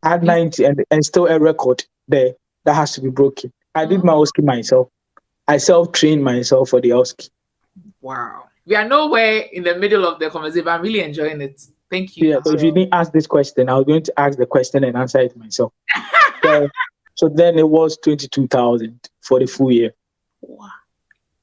I had 90 and still a record there that has to be broken. I did my OSCE myself. I self-trained myself for the OSCE. Wow. We are nowhere in the middle of the conversation, but I'm really enjoying it. Thank you. Yeah, but if you didn't ask this question, I was going to ask the question and answer it myself. So then it was 22,000 for the full year. Wow.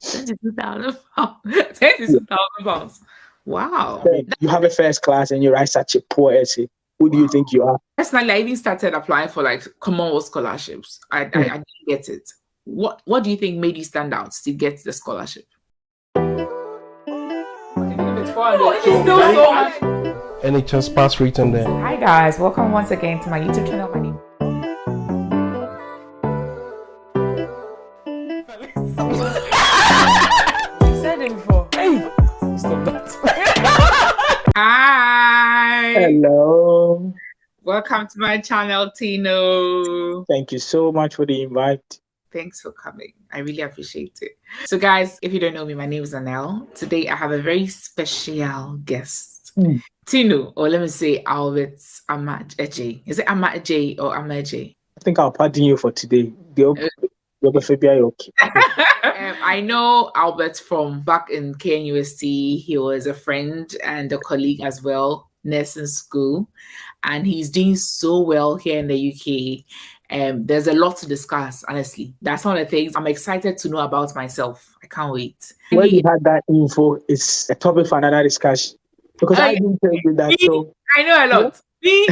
22,000 pounds. 22,000 pounds. Wow. You have a first class and you write such a poor essay. Who do you think you are? Personally, I even started applying for like commonwealth scholarships. I didn't get it. What do you think made you stand out to get the scholarship? NHS pass written there. Hi guys, welcome once again to my YouTube channel. My name. You said it before. Hey, stop that. Hi. Hello. Welcome to my channel, Tino. Thank you so much for the invite. Thanks for coming. I really appreciate it. So guys, if you don't know me, my name is Nanelle. Today I have a very special guest. Tino, or let me say Albert Amagyei. Is it Amagyei or Amagyei? I think I'll pardon you for today. I know Albert from back in KNUST. He was a friend and a colleague as well, nursing school. And he's doing so well here in the UK. There's a lot to discuss, honestly. That's one of the things I'm excited to know about myself. I can't wait. When you had that info, it's a topic for another discussion. Because I didn't tell you that. So I know a lot. Me,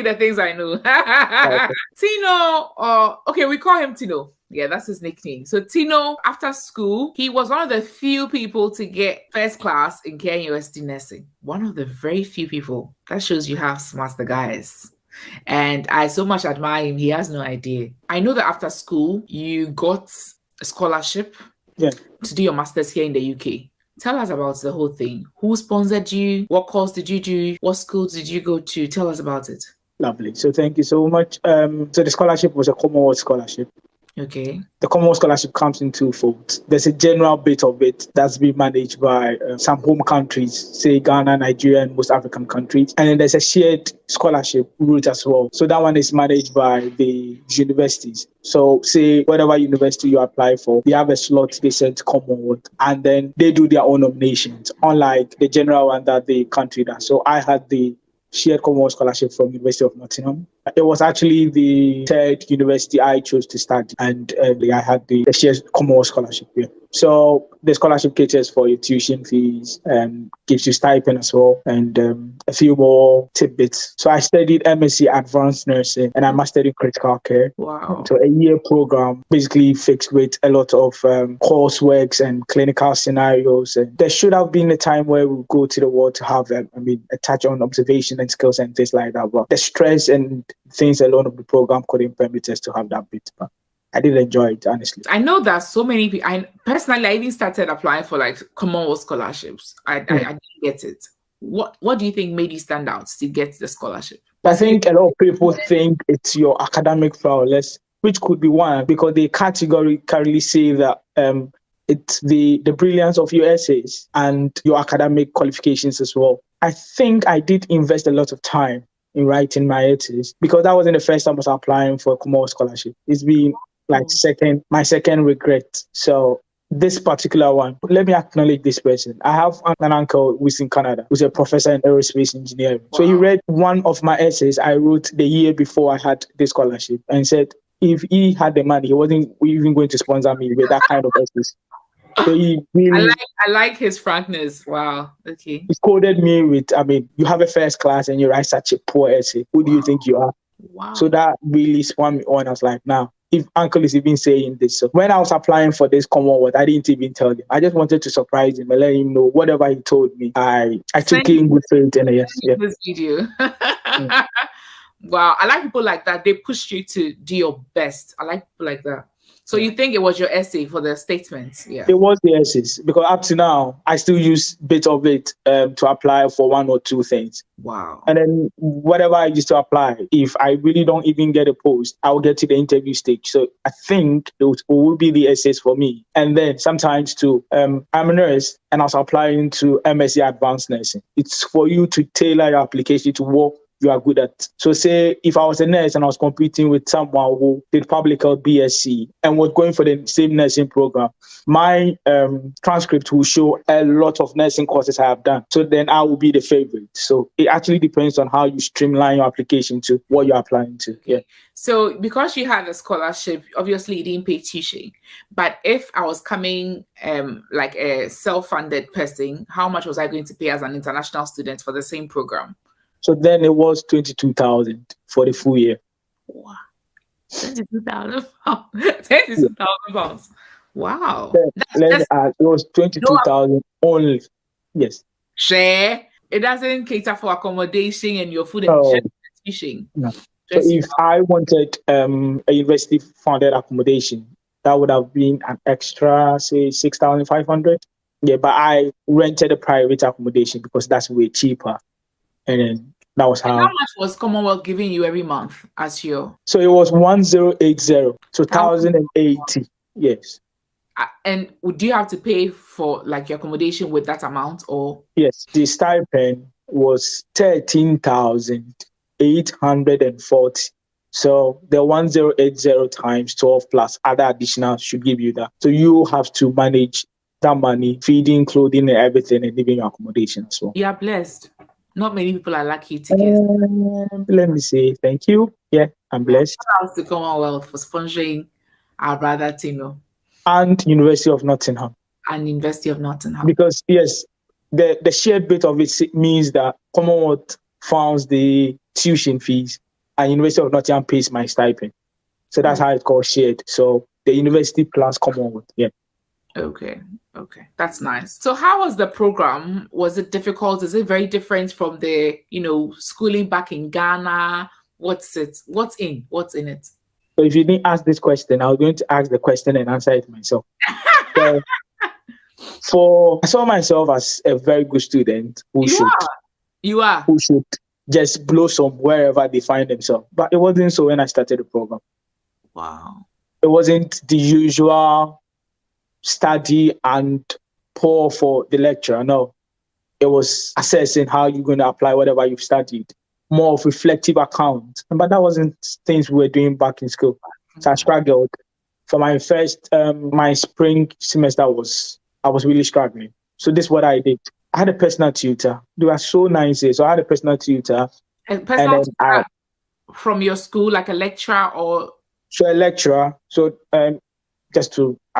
the things I know. Okay. Tino, okay, we call him Tino. Yeah, that's his nickname. So Tino, after school, he was one of the few people to get first class in KNUST nursing. One of the very few people. That shows you how smart the guy is. And I so much admire him. He has no idea. I know that after school, you got a scholarship to do your master's here in the UK. Tell us about the whole thing. Who sponsored you? What course did you do? What school did you go to? Tell us about it. Lovely. So thank you so much. So the scholarship was a Commonwealth scholarship. Okay. The Commonwealth scholarship comes in two folds. There's a general bit of it that's being managed by some home countries, say Ghana, Nigeria, and most African countries. And then there's a shared scholarship route as well. So that one is managed by the universities. So say whatever university you apply for, they have a slot they send to Commonwealth, and then they do their own nominations, unlike the general one that the country does. So I had the shared Commonwealth scholarship from University of Nottingham. It was actually the third university I chose to study, and I had the shared Commonwealth scholarship here. So the scholarship caters for your tuition fees, gives you stipend as well, and a few more tidbits. So I studied MSc Advanced Nursing, and I mastered in critical care. Wow. So a year program, basically fixed with a lot of courseworks and clinical scenarios. And there should have been a time where we go to the world to have, a touch on observation and skills and things like that. But the stress and things alone of the program couldn't permit us to have that bit. But I did enjoy it, honestly. I know that so many people. I even started applying for like Commonwealth scholarships. I didn't get it. What do you think made you stand out to get the scholarship? I think a lot of people think it's your academic prowess, which could be one, because they categorically say that it's the brilliance of your essays and your academic qualifications as well. I think I did invest a lot of time in writing my essays, because that wasn't the first time I was applying for a Commonwealth scholarship. It's been like my second regret. So this particular one, let me acknowledge this person. I have an uncle who's in Canada, who's a professor in aerospace engineering. Wow. So he read one of my essays I wrote the year before I had the scholarship, and said if he had the money, he wasn't even going to sponsor me with that kind of essays. So he really, I like his frankness. Wow. Okay. He scolded me with, you have a first class and you write such a poor essay. Who do you think you are? Wow. So that really spun me on. I was like, now, if uncle is even saying this. So when I was applying for this Commonwealth, I didn't even tell him. I just wanted to surprise him and let him know whatever he told me. I took it in good faith, and yes. This video. Wow. I like people like that. They push you to do your best. I like people like that. So you think it was your essay for the statements? Yeah. It was the essays, because up to now, I still use bit of it to apply for one or two things. Wow. And then whatever I used to apply, if I really don't even get a post, I will get to the interview stage. So I think it will be the essays for me. And then sometimes too, I'm a nurse and I was applying to MSc Advanced Nursing. It's for you to tailor your application to what you are good at. So say if I was a nurse and I was competing with someone who did public health BSc and was going for the same nursing program, my transcript will show a lot of nursing courses I have done. So then I will be the favorite. So it actually depends on how you streamline your application to what you're applying to. Yeah. So because you had a scholarship, obviously you didn't pay tuition. But if I was coming like a self-funded person, how much was I going to pay as an international student for the same program? So then it was 22,000 for the full year. Wow. 22,000 pounds. 22,000 pounds. Wow. It was 22,000 only. Yes. Share. It doesn't cater for accommodation and your food and tuition. No. So if I wanted a university funded accommodation, that would have been an extra, say, 6,500. Yeah, but I rented a private accommodation because that's way cheaper. And then that was how. How much was Commonwealth giving you every month as your? So it was 1080. So 1,080. Yes. And would you have to pay for like your accommodation with that amount or? Yes, the stipend was 13,840. So the 1080 times 12 plus other additional should give you that. So you have to manage that money, feeding, clothing, and everything, and living your accommodation as well. You are blessed. Not many people are lucky to get. Let me say thank you. Yeah, I'm blessed. Shout out to Commonwealth for sponsoring our brother Tino. And University of Nottingham. And University of Nottingham. Because yes, the shared bit of it means that Commonwealth funds the tuition fees and University of Nottingham pays my stipend. So that's how it's called shared. So the university plus Commonwealth. Yeah. Okay. That's nice. So how was the program? Was it difficult? Is it very different from the, schooling back in Ghana? What's in it? So if you didn't ask this question, I was going to ask the question and answer it myself. So I saw myself as a very good student who should just blossom wherever they find themselves. But it wasn't so when I started the program. Wow. It wasn't the usual study and pour for the lecturer. No, it was assessing how you're going to apply whatever you've studied. More of reflective account. But that wasn't things we were doing back in school. So I struggled. For my first, my spring semester I was really struggling. So this is what I did. I had a personal tutor. They were so nice. So I had a personal tutor. From your school, like a lecturer or? So a lecturer. So I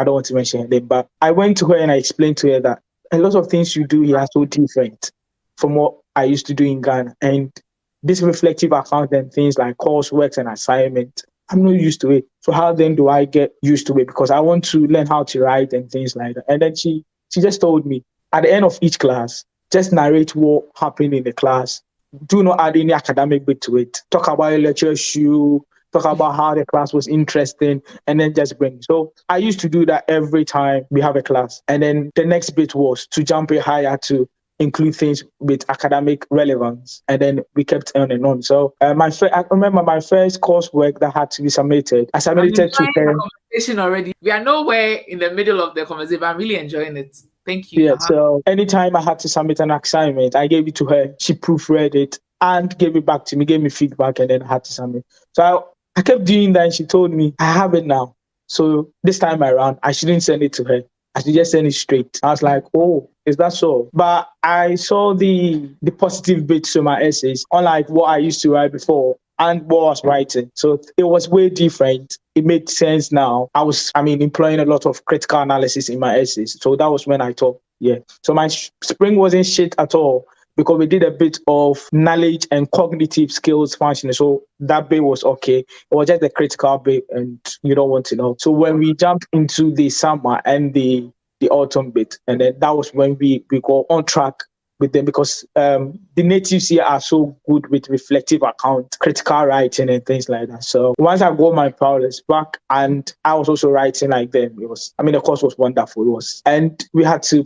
don't want to mention her name, but I went to her and I explained to her that a lot of things you do here are so different from what I used to do in Ghana. And this reflective account and things like coursework and assignment, I'm not used to it. So how then do I get used to it? Because I want to learn how to write and things like that. And then she just told me, at the end of each class, just narrate what happened in the class. Do not add any academic bit to it. Talk about your lecture issue, talk about how the class was interesting, and then just bring. So I used to do that every time we have a class. And then the next bit was to jump it higher to include things with academic relevance, and then we kept on and on. So I remember my first coursework that had to be submitted. I submitted to the conversation already. We are nowhere in the middle of the conversation, but I'm really enjoying it. Thank you. Yeah. So anytime I had to submit an assignment, I gave it to her. She proofread it and gave it back to me, gave me feedback, and then I had to submit. So I kept doing that, and she told me, I have it now. So this time around, I shouldn't send it to her. I should just send it straight. I was like, oh, is that so? But I saw the positive bits to my essays, unlike what I used to write before and what I was writing. So it was way different. It made sense now. I was employing a lot of critical analysis in my essays. So that was when I thought, yeah. So my spring wasn't shit at all, because we did a bit of knowledge and cognitive skills functioning. So that bit was okay. It was just the critical bit and you don't want to know. So when we jumped into the summer and the autumn bit, and then that was when we go on track with them, because the natives here are so good with reflective account, critical writing and things like that. So once I got my prowess back and I was also writing like them, the course was wonderful. And we had to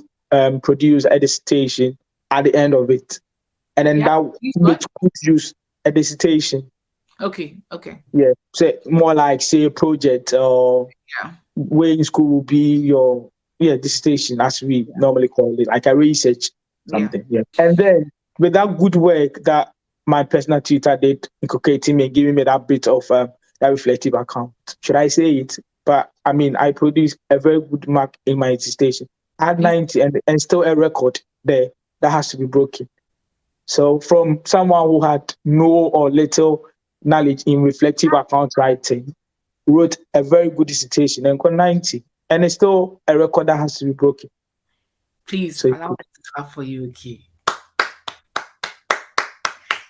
produce a dissertation at the end of it. And then that which could use a dissertation. Okay. Yeah. So more like, say, a project or where in school will be your dissertation, as we normally call it, like a research something. Yeah. And then with that good work that my personal tutor did inculcating me and giving me that bit of that reflective account. Should I say it? But I mean, I produced a very good mark in my dissertation. I had 90 and still a record there that has to be broken. So from someone who had no or little knowledge in reflective account writing, wrote a very good dissertation and got 90. And it's still a record that has to be broken. Please allow us to clap for you, okay?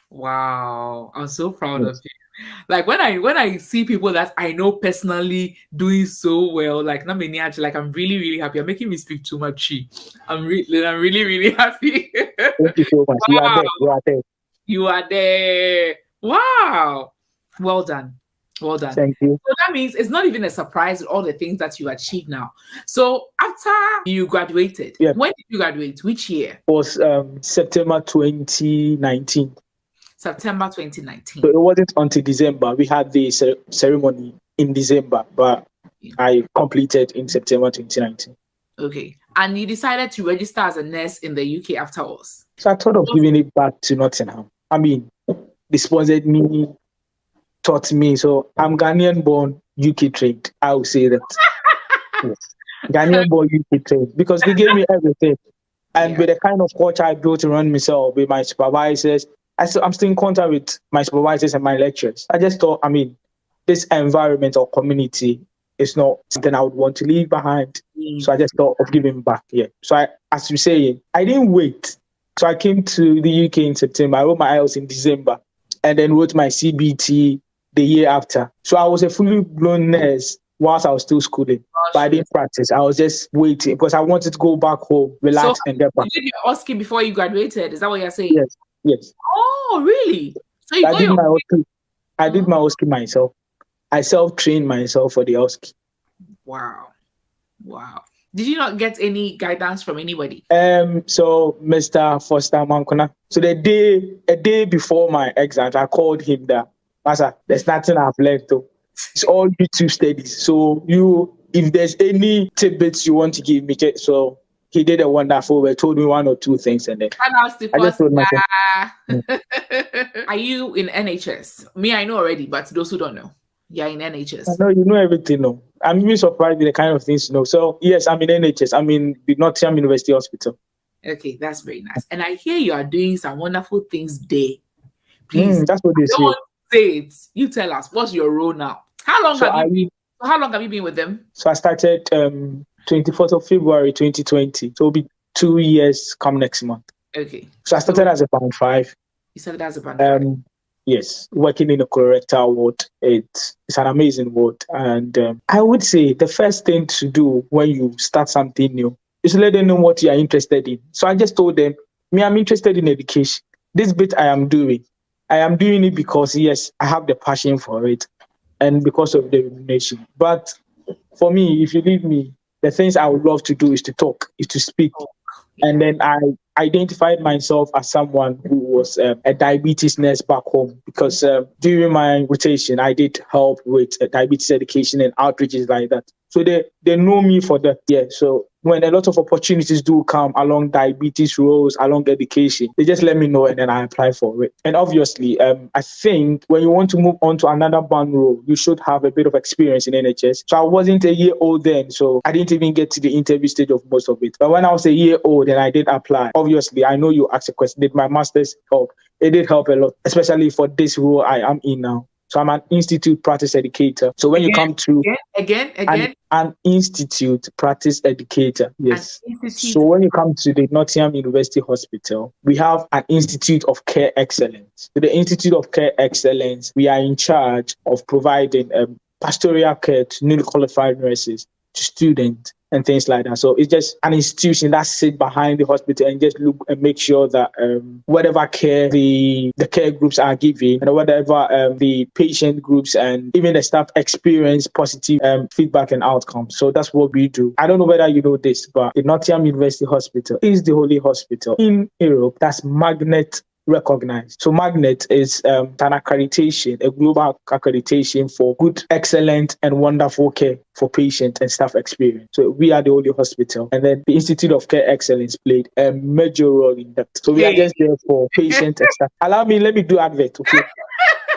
Wow, I'm so proud of you. Like when I see people that I know personally doing so well, like I'm really, really happy. You're making me speak too much. I'm really, really happy. Thank you so much. Wow. You are there. You are there. Wow. Well done. Well done. Thank you. So that means it's not even a surprise with all the things that you achieved now. So after you graduated, when did you graduate? Which year? It was September 2019. September 2019. So it wasn't until December. We had the ceremony in December, but I completed in September 2019. Okay. And you decided to register as a nurse in the UK afterwards. So I thought of giving it back to Nottingham. I mean, they sponsored me, taught me. So I'm Ghanaian born, UK trained. I would say that. Yes. Ghanaian born, UK trained. Because they gave me everything. And with the kind of culture I built around myself, with my supervisors, I'm still in contact with my supervisors and my lecturers. I just thought, I mean, this environment or community is not something I would want to leave behind. So I just thought of giving back. Yeah. So as you say, I didn't wait. So I came to the UK in September. I wrote my IELTS in December and then wrote my CBT the year after. So I was a fully blown nurse whilst I was still schooling. But I didn't practice. I was just waiting because I wanted to go back home, relax, and get back. You did your OSCE before you graduated? Is that what you're saying? Yes. Oh, really? So you I did my OSCE myself. I self-trained myself for the OSCE. Wow. Did you not get any guidance from anybody? So Mr. Foster Mankuna. So a day before my exam, I called him that, Master, there's nothing I've learned though. It's all YouTube studies. So if there's any tidbits you want to give me, so he did a wonderful way, told me one or two things, and then I just told myself. Are you in NHS? Me, I know already, but those who don't know, you're in NHS. I know you know everything. No, I'm even surprised with the kind of things you know. So yes, I'm in NHS. I'm in the Nottingham University Hospital. Okay, that's very nice. And I hear you are doing some wonderful things there. Please, that's what they say. Don't say it. You tell us. What's your role now? How long have you been with them? So I started 24th of February 2020. So it'll be 2 years come next month. Okay. So I started as a band 5. You started as a band 5? Yes, working in a colorectal ward. It's an amazing ward. And I would say the first thing to do when you start something new is to let them know what you are interested in. So I just told them, I'm interested in education. This bit I am doing it because, yes, I have the passion for it and because of the remuneration. But for me, if you leave me, the things I would love to do is to talk, is to speak. And then I identified myself as someone who was a diabetes nurse back home because during my rotation, I did help with diabetes education and outreaches like that. So they know me for that. Yeah. So when a lot of opportunities do come along diabetes roles, along education, they just let me know and then I apply for it. And obviously, I think when you want to move on to another band role, you should have a bit of experience in NHS. So I wasn't a year old then, so I didn't even get to the interview stage of most of it. But when I was a year old and I did apply, obviously, I know you asked a question, did my master's help? It did help a lot, especially for this role I am in now. So I'm an institute practice educator. So when you come to an institute practice educator, yes. So when you come to the Nottingham University Hospital, we have an Institute of Care Excellence. So the Institute of Care Excellence, we are in charge of providing pastoral care to newly qualified nurses, to students, and things like that. So it's just an institution that sits behind the hospital and just look and make sure that whatever care the care groups are giving and whatever the patient groups and even the staff experience positive feedback and outcomes. So that's what we do. I don't know whether you know this, but the Nottingham University Hospital is the only hospital in Europe that's magnet recognized. So Magnet is an accreditation, a global accreditation for good, excellent, and wonderful care for patient and staff experience. So we are the only hospital. And then the Institute of Care Excellence played a major role in that. So we are just there for patient and staff. Let me do advert, okay?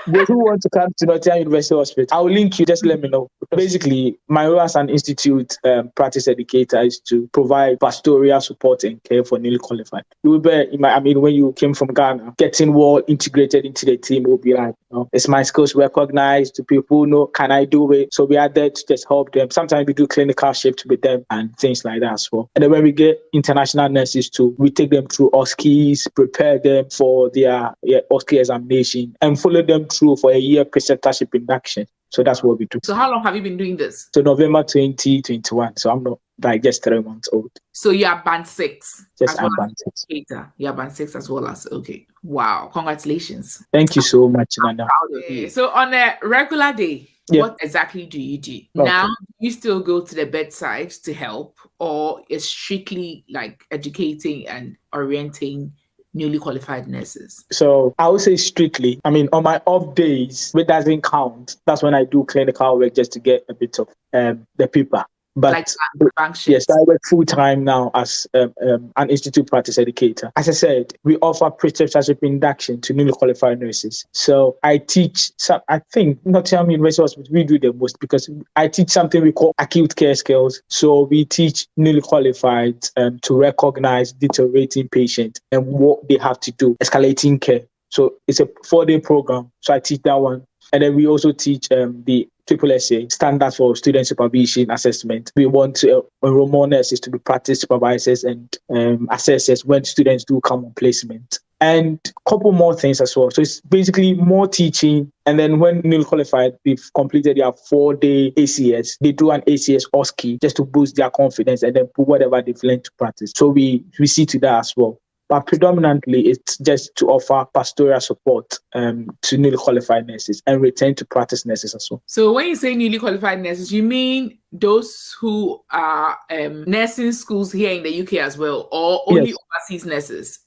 Those who want to come to Nottingham University Hospital, I will link you. Just let me know. Basically, my role as an institute practice educator is to provide pastoral support and care for newly qualified. You will bear in mind, when you came from Ghana, getting well integrated into the team will be like, is my skills recognized? Do people know? Can I do it? So we are there to just help them. Sometimes we do clinical shifts with them and things like that as well. And then when we get international nurses too, we take them through OSCEs, prepare them for their OSCE examination, and follow them through for a year preceptorship induction. So that's what we do. So how long have you been doing this? So November 2021. So I'm not just 3 months old. So you are band 6. Yes, I'm band 6. You are band 6 as well as, okay. Wow. Congratulations. Thank you so much, Nana. So on a regular day, what exactly do you do? Okay. Now, you still go to the bedside to help, or is strictly like educating and orienting newly qualified nurses? So I would say strictly. On my off days, which doesn't count, that's when I do clinical work just to get a bit of the paper. But like yes, I work full time now as an institute practice educator. As I said, we offer preceptorship induction to newly qualified nurses. So I teach I think Nottingham University Hospital, we do the most because I teach something we call acute care skills. So we teach newly qualified to recognize deteriorating patients and what they have to do, escalating care. So it's a 4-day program. So I teach that one. And then we also teach the SSA, Standards for Student Supervision Assessment. We want to enroll more nurses to be practice supervisors and assessors when students do come on placement. And a couple more things as well. So it's basically more teaching. And then when newly qualified, they've completed their 4-day ACS, they do an ACS OSCE just to boost their confidence and then put whatever they've learned to practice. So we see to that as well. But predominantly, it's just to offer pastoral support to newly qualified nurses and return to practice nurses as well. So when you say newly qualified nurses, you mean those who are nursing schools here in the UK as well, or only overseas nurses?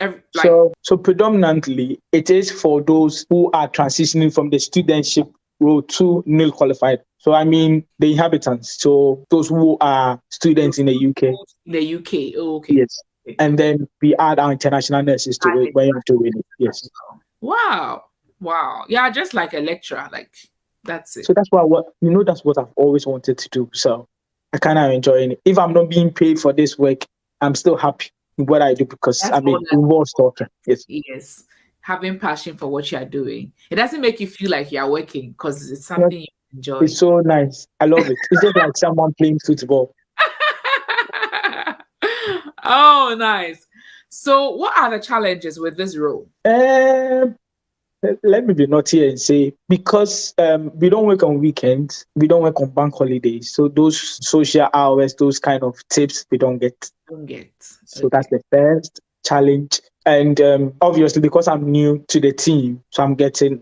So predominantly, it is for those who are transitioning from the studentship role to newly qualified. So the inhabitants, so those who are students in the UK. In the UK, okay. Yes. And then we add our international nurses to it when you're doing it. Yes. Wow. Yeah, just like a lecturer, that's it. So that's that's what I've always wanted to do. So I kind of enjoying it. If I'm not being paid for this work, I'm still happy with what I do because involved talking. Yes. Having passion for what you're doing. It doesn't make you feel like you're working because it's something you enjoy. It's so nice. I love it. It's just like someone playing football. Oh, nice. So what are the challenges with this role? Let me be naughty and say, because we don't work on weekends, we don't work on bank holidays. So those social hours, those kind of tips, we don't get. So that's the first challenge. And obviously, because I'm new to the team, so I'm getting...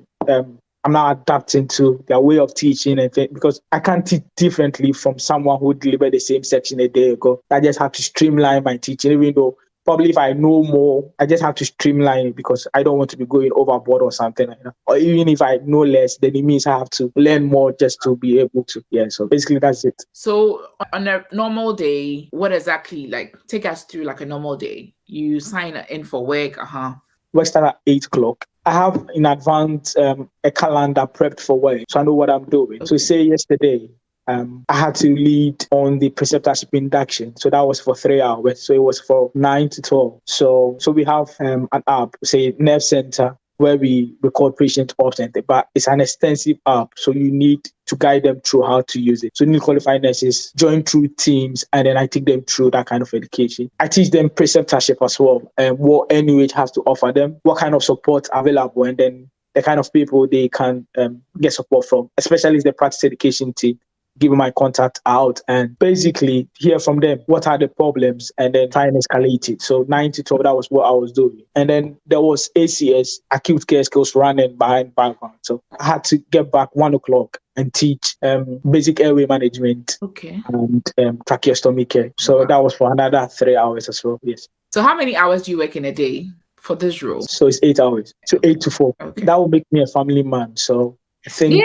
I'm now adapting to their way of teaching and because I can't teach differently from someone who delivered the same section a day ago. I just have to streamline my teaching, even though probably if I know more, I just have to streamline it because I don't want to be going overboard or something like that. Or even if I know less, then it means I have to learn more just to be able to. Yeah, so basically that's it. So on a normal day, what exactly, take us through a normal day? You sign in for work, Work start at 8 o'clock. I have in advance a calendar prepped for work, so I know what I'm doing. Okay. So say yesterday, I had to lead on the preceptorship induction. So that was for 3 hours. So it was for 9 to 12. So we have an app, say Nerve Center, where we record patient often, but it's an extensive app. So you need to guide them through how to use it. So newly qualified nurses join through teams, and then I take them through that kind of education. I teach them preceptorship as well, and what NUH has to offer them, what kind of support available, and then the kind of people they can get support from, especially the practice education team. Give my contact out and basically hear from them what are the problems and then try and escalate it. So 9 to 12, that was what I was doing. And then there was ACS, acute care skills, running behind background. So I had to get back 1 o'clock and teach basic airway management and tracheostomy care. So that was for another 3 hours as well. Yes. So how many hours do you work in a day for this role? So it's 8 hours. So 8 to 4. Okay. That will make me a family man. So I think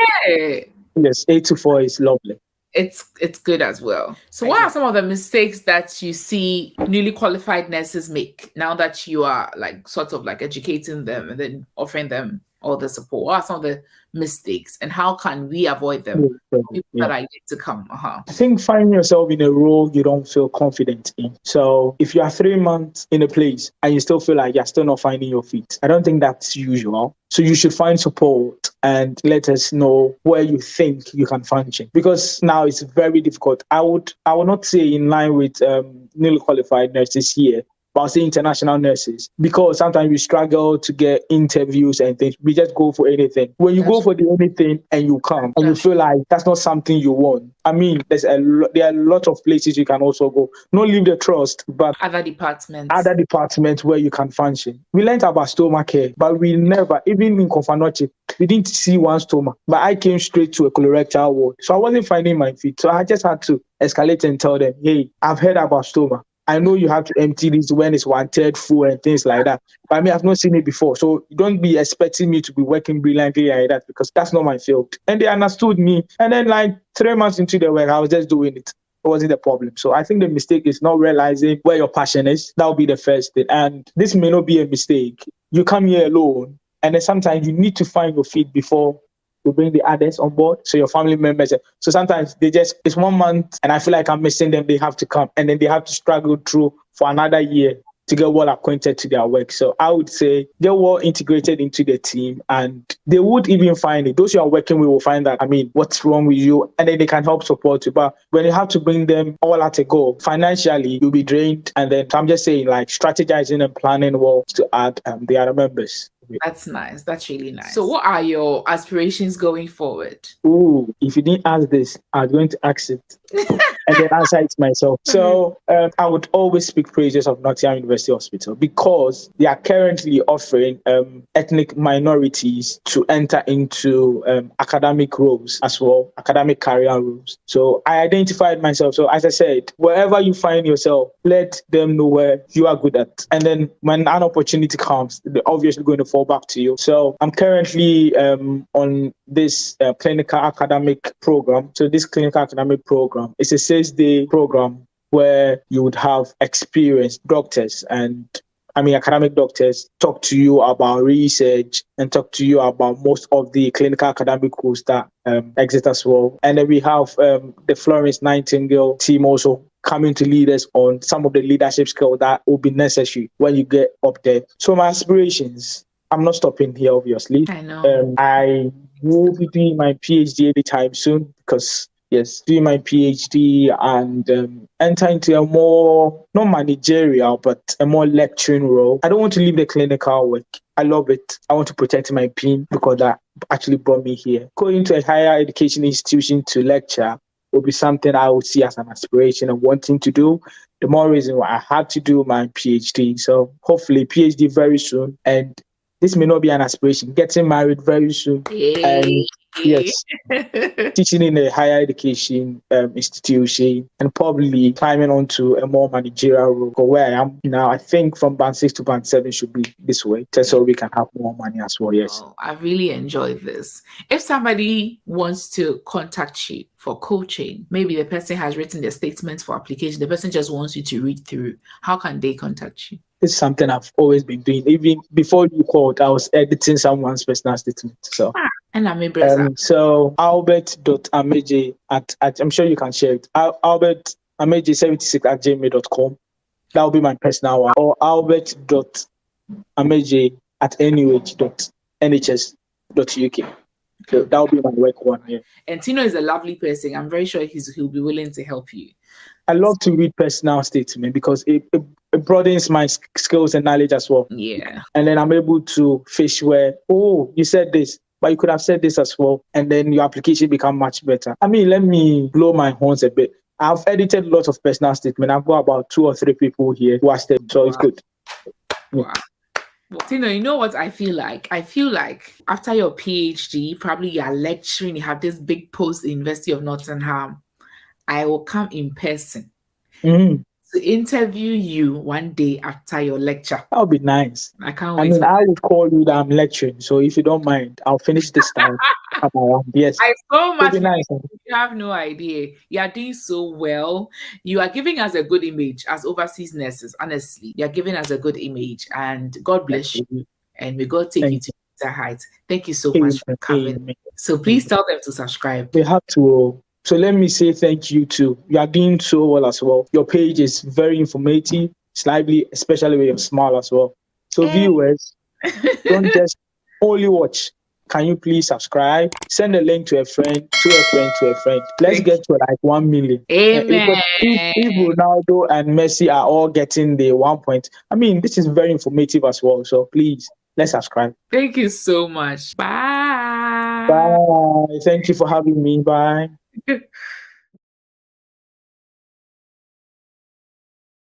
yes, 8 to 4 is lovely. It's good as well. So what are some of the mistakes that you see newly qualified nurses make now that you are like sort of like educating them and then offering them all the support? What are some of the mistakes and how can we avoid them? People that are yet to come. I think finding yourself in a role you don't feel confident in. So if you are 3 months in a place and you still feel like you're still not finding your feet, I don't think that's usual. So you should find support and let us know where you think you can function. Because now it's very difficult. I would not say in line with newly qualified nurses here, but I'll say international nurses, because sometimes we struggle to get interviews and things. We just go for anything. When you go for the anything and you come and you feel like that's not something you want. I mean, there are a lot of places you can also go. Not leave the trust, but other departments where you can function. We learned about stomach care, but we never, even in Confanoche, we didn't see one stomach. But I came straight to a colorectal ward. So I wasn't finding my feet. So I just had to escalate and tell them, hey, I've heard about stomach. I know you have to empty this when it's 1/3 full and things like that. But I mean, I've not seen it before. So don't be expecting me to be working brilliantly like that, because that's not my field. And they understood me. And then like 3 months into the work, I was just doing it. It wasn't the problem. So I think the mistake is not realizing where your passion is. That would be the first thing. And this may not be a mistake. You come here alone, and then sometimes you need to find your feet before you bring the others on board. So your family members. So sometimes it's 1 month and I feel like I'm missing them. They have to come and then they have to struggle through for another year to get well acquainted to their work. So I would say get well integrated into the team and they would even find it. Those you are working with will find that, I mean, what's wrong with you? And then they can help support you. But when you have to bring them all at a go, financially, you'll be drained. And then I'm just saying like strategizing and planning well to add the other members. That's nice. That's really nice. So what are your aspirations going forward? Ooh, if you didn't ask this, I'm going to ask it and then answer it myself. So I would always speak praises of Nottingham University Hospital because they are currently offering ethnic minorities to enter into academic roles as well, academic career roles. So I identified myself. So as I said, wherever you find yourself, let them know where you are good at. And then when an opportunity comes, they're obviously going to fall back to you. So I'm currently on this clinical academic program. So this clinical academic program is a 6-day program where you would have experienced doctors and academic doctors talk to you about research and talk to you about most of the clinical academic courses that exist as well. And then we have the Florence Nightingale team also coming to lead us on some of the leadership skills that will be necessary when you get up there. So my aspirations, I'm not stopping here, obviously. I know. I will be doing my PhD anytime soon because, yes, doing my PhD and enter into a more, not managerial, but a more lecturing role. I don't want to leave the clinical work. I love it. I want to protect my PIN because that actually brought me here. Going to a higher education institution to lecture will be something I would see as an aspiration and wanting to do. The more reason why I had to do my PhD. So hopefully PhD very soon. And this may not be an aspiration, getting married very soon. And yes, teaching in a higher education institution and probably climbing onto a more managerial role. Where I am now, I think from band 6 to band 7 should be this way, just so we can have more money as well. Yes. Oh, I really enjoyed this. If somebody wants to contact you for coaching, maybe the person has written their statement for application, the person just wants you to read through, how can they contact you? It's something I've always been doing. Even before you called, I was editing someone's personal statement. So, so albert.amagyei at I'm sure you can share it. Albert.amagyei76@gmail.com. That will be my personal one. Or albert.amagyei@nuh.nhs.uk. So that will be my work one. Yeah. And Tino is a lovely person. I'm very sure he'll be willing to help you. I love to read personal statement because it broadens my skills and knowledge as well. Yeah. And then I'm able to fish where, oh, you said this, but you could have said this as well. And then your application become much better. I mean, let me blow my horns a bit. I've edited lots of personal statement. I've got about 2 or 3 people here who are studying, so It's good. Wow. Well, Tino, you know what I feel like? I feel like after your PhD, probably you're lecturing, you have this big post at the University of Nottingham. I will come in person to interview you one day after your lecture. That would be nice. I can't I wait. mean, I would call you that I'm lecturing. So if you don't mind, I'll finish this time. Come around. Yes. I so much. It'll be nice. You have no idea. You are doing so well. You are giving us a good image as overseas nurses. Honestly, you are giving us a good image, and God bless you. And may God take you to the heights. Thank you so much for coming. Amen. So please tell them to subscribe. They have to. So let me say thank you too. You are doing so well as well. Your page is very informative, slightly, especially with your smile as well. So viewers, don't just only watch. Can you please subscribe? Send a link to a friend, to a friend, to a friend. Let's get to like 1 million. Amen. If Ronaldo and Messi are all getting the 1 point, I mean, this is very informative as well. So please, let's subscribe. Thank you so much. Bye. Bye. Thank you for having me. Bye.